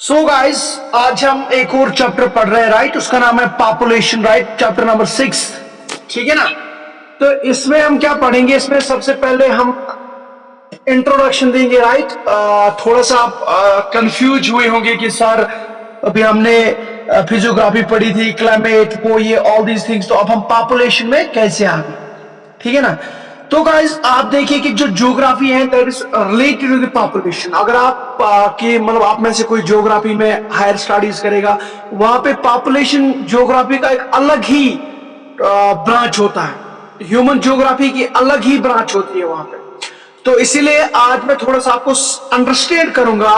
So guys, आज हम एक और चैप्टर पढ़ रहे हैं, राइट। उसका नाम है पॉपुलेशन, राइट, चैप्टर नंबर 6। ठीक है ना। तो इसमें हम क्या पढ़ेंगे, इसमें सबसे पहले हम इंट्रोडक्शन देंगे, राइट। थोड़ा सा आप कंफ्यूज हुए होंगे कि सर अभी हमने फिजियोग्राफी पढ़ी थी, क्लाइमेट, वो ये ऑल दीज थिंग्स, तो अब हम पॉपुलेशन में कैसे आ गए। ठीक है ना। तो गाइस आप देखिए कि जो ज्योग्राफी है that is related to the population. अगर आप कि मतलब आप में से कोई ज्योग्राफी में हायर स्टडीज करेगा, वहां पे पॉपुलेशन ज्योग्राफी का एक अलग ही ब्रांच होता है। ह्यूमन ज्योग्राफी की अलग ही ब्रांच होती है वहां पे। तो इसीलिए आज मैं थोड़ा सा आपको अंडरस्टैंड करूंगा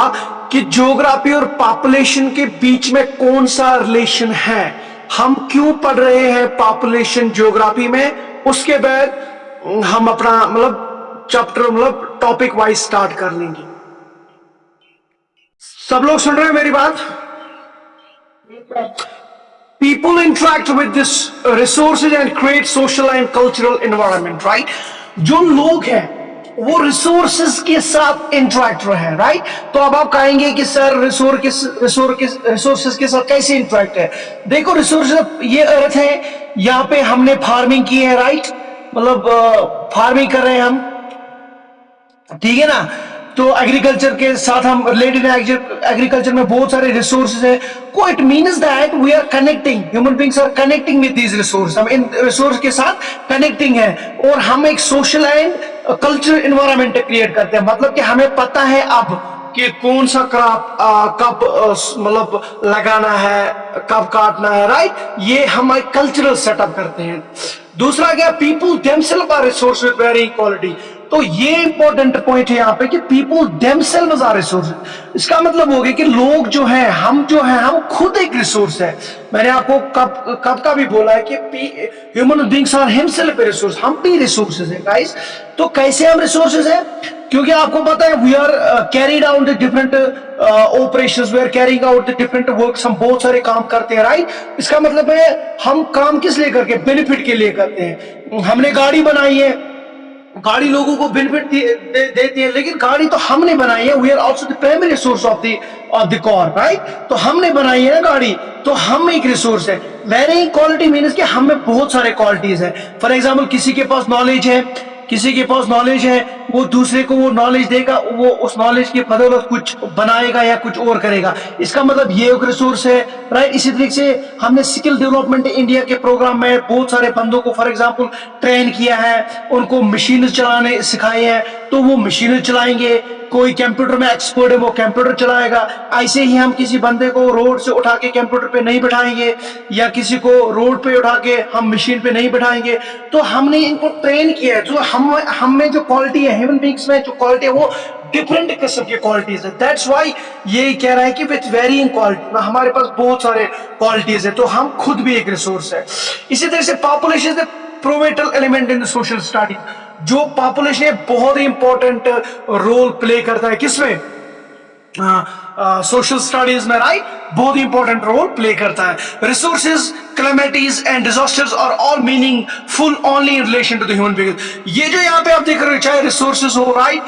कि ज्योग्राफी और पॉपुलेशन के बीच में कौन सा रिलेशन है, हम क्यों पढ़ रहे हैं पॉपुलेशन ज्योग्राफी में। उसके बाद हम अपना मतलब चैप्टर मतलब टॉपिक वाइज स्टार्ट कर लेंगे। सब लोग सुन रहे हैं मेरी बात। People interact with this resources and create social and cultural environment, right? जो लोग हैं वो रिसोर्सेज के साथ इंटरेक्ट रहे हैं, राइट। तो अब आप कहेंगे कि सर रिसोर्सेज के साथ कैसे इंटरेक्ट है। देखो, रिसोर्सेज ये अर्थ है, यहाँ पे हमने फार्मिंग की है, राइट, मतलब फार्मिंग कर रहे हैं हम, ठीक है ना। तो एग्रीकल्चर के साथ हम रिलेटेड हैं, एग्रीकल्चर में बहुत सारे रिसोर्सेज हैं। को it means that we are connecting, human beings are connecting with these resource, हम इन रिसोर्स के साथ कनेक्टिंग है और हम एक social and cultural environment create करते हैं। मतलब कि हमें पता है अब कि कौन सा क्रॉप कब मतलब लगाना है, कब काटना है, राइट। ये हम एक कल्चरल सेटअप करते हैं। दूसरा क्या, people themselves are resource with very quality. तो ये इंपॉर्टेंट पॉइंट है यहाँ पे कि पीपल देमसेल्व्स आर रिसोर्सेज। इसका मतलब हो गया कि लोग जो हैं, हम खुद एक रिसोर्स है। मैंने आपको कब का भी बोला है कि human beings are himself a resource, हम भी रिसोर्सेज हैं गाइस। तो कैसे हम रिसोर्सेज हैं, क्योंकि आपको पता है we are carried out the different operations, we are carrying out the different works, हम बहुत सारे काम करते हैं, राइट। इसका मतलब है हम काम किस लिए करके, बेनिफिट के लिए करते हैं। हमने गाड़ी बनाई है, गाड़ी लोगों को बेनिफिट देती है, लेकिन गाड़ी तो हमने बनाई है। We are also the primary source of the car, right. तो हमने बनाई है ना गाड़ी, तो हम एक रिसोर्स है। वेरी क्वालिटी मीन्स कि हम में बहुत सारे क्वालिटीज है। फॉर एग्जाम्पल, किसी के पास नॉलेज है, वो दूसरे को वो नॉलेज देगा, वो उस नॉलेज की बदौलत कुछ बनाएगा या कुछ और करेगा। इसका मतलब ये एक रिसोर्स है, राइट। इसी तरीके से हमने स्किल डेवलपमेंट इंडिया के प्रोग्राम में बहुत सारे बंदों को फॉर एग्जांपल ट्रेन किया है, उनको मशीन चलाने सिखाए हैं, तो वो मशीन चलाएंगे। कोई कंप्यूटर में एक्सपर्ट है, वो कंप्यूटर चलाएगा। ऐसे ही हम किसी बंदे को रोड से उठा के कंप्यूटर पे नहीं बैठाएंगे, या किसी को रोड पे उठा के हम मशीन पे नहीं बैठाएंगे। तो हमने इनको ट्रेन किया है। जो हम में जो क्वालिटी है, ह्यूमन बीइंग्स में जो क्वालिटी है, वो डिफरेंट किस्म की क्वालिटीज है। दैट्स वाई ये कह रहा है कि विथ वेरिंग क्वालिटी, हमारे पास बहुत सारे क्वालिटीज है, तो हम खुद भी एक रिसोर्स है। इसी तरह से population is pivotal element in the social study. जो पॉपुलेशन है बहुत ही इंपॉर्टेंट रोल प्ले करता है, किसमें, सोशल स्टडीज में, राइट, बहुत ही इंपॉर्टेंट रोल प्ले करता है। Resources, calamities and disasters are all meaningful only in relation to the human being. ये जो यहाँ पे आप देख रहे हो, चाहे रिसोर्सेज हो, राइट,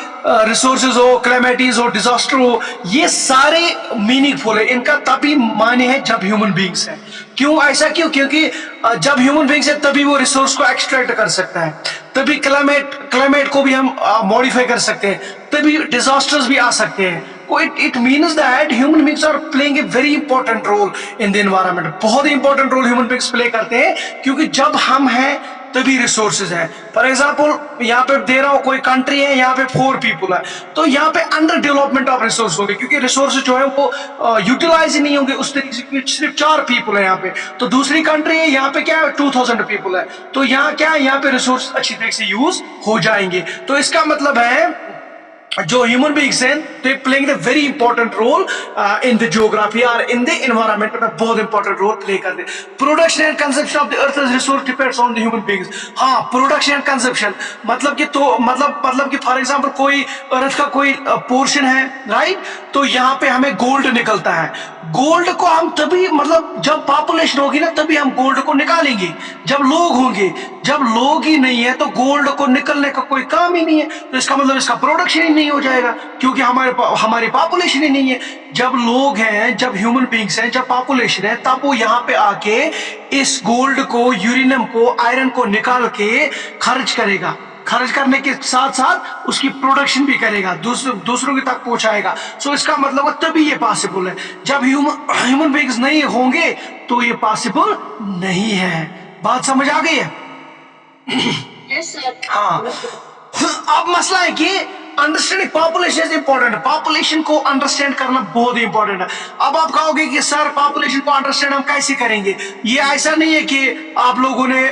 रिसोर्सेज हो, क्लेमिटीज हो, डिजास्टर हो, ये सारे मीनिंगफुल है। इनका तभी मायने है जब ह्यूमन बीइंग्स है। क्यों ऐसा, क्योंकि जब ह्यूमन बीइंग्स है तभी वो रिसोर्स को एक्सट्रैक्ट कर सकता है, तभी क्लाइमेट को भी हम मॉडिफाई कर सकते हैं, तभी डिजास्टर्स भी आ सकते हैं। It means that human beings are playing a very important role in the environment. बहुत ही important role human beings play करते हैं, क्योंकि जब हम हैं तभी रिसोर्सेज है। फॉर एग्जाम्पल, यहाँ पे दे रहा हूँ, कोई कंट्री है, यहाँ पे 4 पीपल है, तो यहाँ पे अंडर डेवलपमेंट ऑफ रिसोर्स होंगे, क्योंकि रिसोर्स जो है वो यूटिलाइज ही नहीं होंगे उस तरीके से। सिर्फ 4 पीपल है यहाँ पे। तो दूसरी कंट्री है, यहाँ पे क्या है, 2000 पीपल है, तो यहाँ क्या है, यहाँ पे रिसोर्स अच्छी तरीके से यूज हो जाएंगे। तो इसका मतलब है जो ह्यूमन बीइंग्स हैं, they playing the very important role in the geography और इन द एनवायरनमेंट में बहुत इंपॉर्टेंट रोल प्ले करते हैं। Production and consumption of the earth resource depends on the human beings. हाँ, प्रोडक्शन एंड कंजप्शन मतलब कि मतलब कि फॉर एग्जांपल कोई अर्थ का कोई पोर्शन है, राइट, तो यहाँ पे हमें गोल्ड निकलता है। गोल्ड को हम तभी मतलब जब पॉपुलेशन होगी ना, तभी हम गोल्ड को निकालेंगे, जब लोग होंगे। जब लोग ही नहीं है तो गोल्ड को निकलने का कोई काम ही नहीं है, तो इसका मतलब इसका प्रोडक्शन ही नहीं हो जाएगा, क्योंकि हमारी पॉपुलेशन ही नहीं है। जब लोग हैं, जब ह्यूमन बींग्स हैं, जब पॉपुलेशन है, तब वो यहाँ पे आके इस गोल्ड को, यूरेनियम को, आयरन को निकाल के खर्च करेगा। खर्च करने के साथ साथ उसकी प्रोडक्शन भी करेगा, दूसरों के तक पहुंचाएगा। सो इसका मतलब तभी ये पॉसिबल है। जब ह्यूमन बींग्स नहीं होंगे तो ये पॉसिबल नहीं है। बात समझ आ गई है? Yes sir. हाँ। अब मसला है कि understanding population is important. Population को अंडरस्टैंड करना बहुत ही इंपॉर्टेंट है। अब आप कहोगे कि सर पॉपुलेशन को अंडरस्टैंड हम कैसे करेंगे? ये ऐसा नहीं है कि आप लोगों ने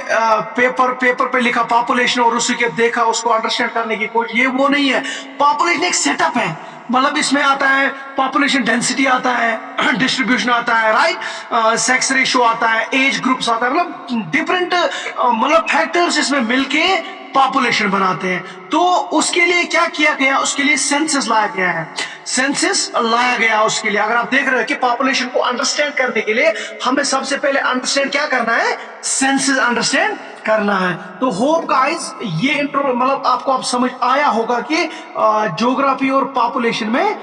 पेपर पे लिखा पॉपुलेशन और उसी के देखा, उसको अंडरस्टैंड करने की कोशिश, ये वो नहीं है। पॉपुलेशन एक सेटअप है, मतलब इसमें आता है पॉपुलेशन डेंसिटी आता है, डिस्ट्रीब्यूशन आता है, राइट, सेक्स रेशियो आता है, एज ग्रुप्स आता है, मतलब डिफरेंट मतलब फैक्टर्स इसमें मिलके पॉपुलेशन बनाते हैं। तो उसके लिए क्या किया गया? उसके लिए सेंसस लाया गया है। सेंसस लाया गया उसके लिए। अगर आप देख रहे हो कि पॉपुलेशन को अंडरस्टैंड करने के लिए हमें सबसे पहले अंडरस्टैंड क्या करना है? सेंसस अंडरस्टैंड करना है। तो होप गाइस ये इंट्रो मतलब आपको अब समझ आया होगा कि ज्योग्राफी और पॉपुलेशन में